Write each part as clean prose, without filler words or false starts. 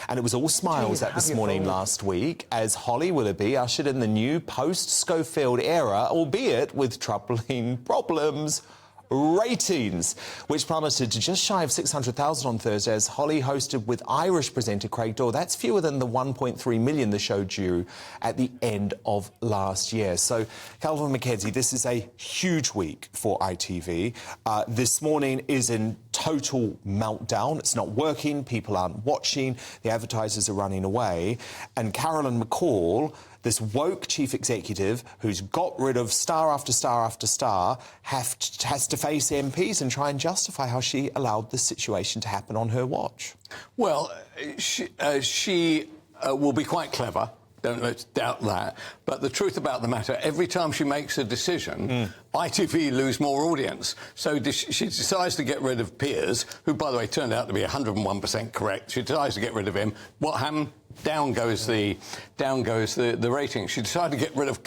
And it was all smiles at This Morning last week as Holly Willoughby ushered in the new post-Schofield era, albeit with troubling problems. Ratings, which plummeted to just shy of 600,000 on Thursday as Holly hosted with Irish presenter Craig Dorr. That's fewer than the 1.3 million the show drew at the end of last year. So, Kelvin MacKenzie, this is a huge week for ITV. This Morning is in total meltdown. It's not working, people aren't watching, the advertisers are running away. And Carolyn McCall, this woke chief executive who's got rid of star after star after star, has to face MPs and try and justify how she allowed this situation to happen on her watch. Well, she will be quite clever. Let's doubt that. But the truth about the matter, every time she makes a decision, ITV lose more audience. So she decides to get rid of Piers, who, by the way, turned out to be 101% correct. She decides to get rid of him. What happened? Down goes the ratings. She decided to get rid of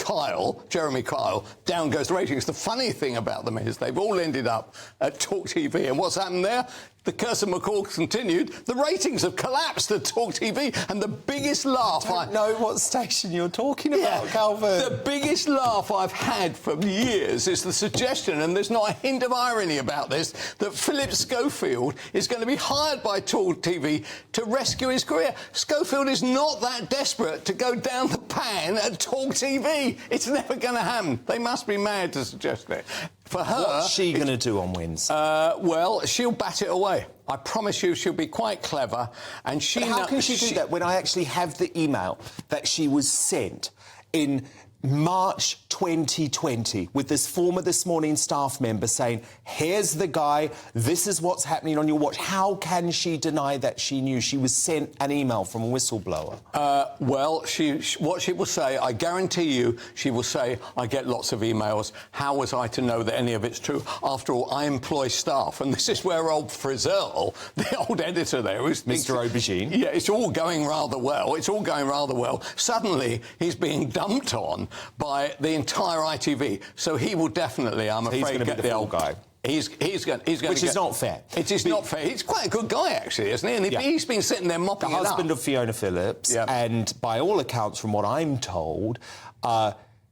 Jeremy Kyle. Down goes the ratings. The funny thing about them is they've all ended up at Talk TV. And what's happened there? The curse of McCall continued. The ratings have collapsed at Talk TV. And the biggest laugh... I don't know what station you're talking about, Calvin. The biggest laugh I've had for years is the suggestion, and there's not a hint of irony about this, that Phillip Schofield is going to be hired by Talk TV to rescue his career. Schofield is not that desperate to go down the pan at Talk TV. It's never going to happen. They must be mad to suggest it. For her... What's she going to do on Wednesday? Well, she'll bat it away. I promise you she'll be quite clever. And she... But how can she do that when I actually have the email that she was sent in March 2020 with this former This Morning staff member saying, here's the guy, this is what's happening on your watch? How can she deny that she knew? She was sent an email from a whistleblower. Well, what she will say, I guarantee you, she will say, I get lots of emails. How was I to know that any of it's true? After all, I employ staff. And this is where old Frizzell, the old editor there... Mr. Aubergine. Yeah, it's all going rather well. It's all going rather well. Suddenly, he's being dumped on by the entire ITV. So he will definitely, I'm afraid, get the old guy. He's going to Which is not fair. It is not fair. He's quite a good guy, actually, isn't he? And he's been sitting there mopping it up. The husband of Fiona Phillips, and by all accounts, from what I'm told,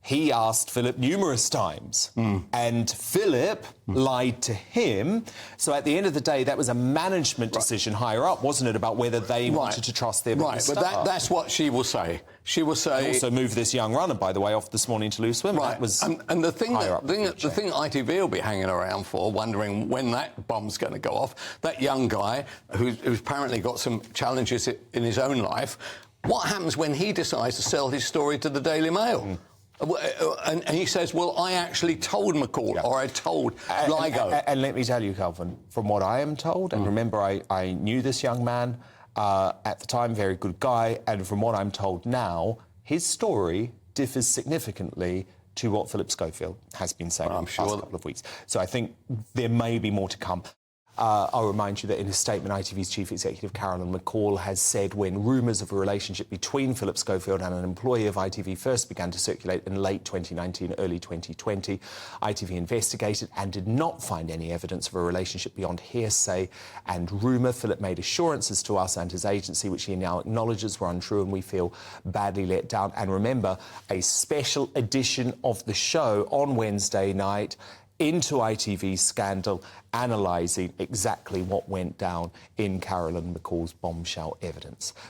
he asked Philip numerous times, and Philip lied to him. So at the end of the day, that was a management decision higher up, wasn't it, about whether they wanted to trust their biggest star? But that's what she will say. She will say... They also moved this young runner, by the way, off This Morning to Lose Swim. Right. That was and the thing ITV will be hanging around for, wondering when that bomb's going to go off, that young guy who's apparently got some challenges in his own life, what happens when he decides to sell his story to the Daily Mail? And he says, well, I actually told McCall, or I told Ligo. And let me tell you, Calvin, from what I am told, and remember, I knew this young man at the time, very good guy, and from what I'm told now, his story differs significantly to what Phillip Schofield has been saying in the past couple of weeks. So I think there may be more to come. I'll remind you that in a statement, ITV's chief executive, Carolyn McCall, has said when rumours of a relationship between Phillip Schofield and an employee of ITV first began to circulate in late 2019, early 2020, ITV investigated and did not find any evidence of a relationship beyond hearsay and rumour. Phillip made assurances to us and his agency, which he now acknowledges were untrue, and we feel badly let down. And remember, a special edition of the show on Wednesday night into ITV's scandal, analysing exactly what went down in Carolyn McCall's bombshell evidence.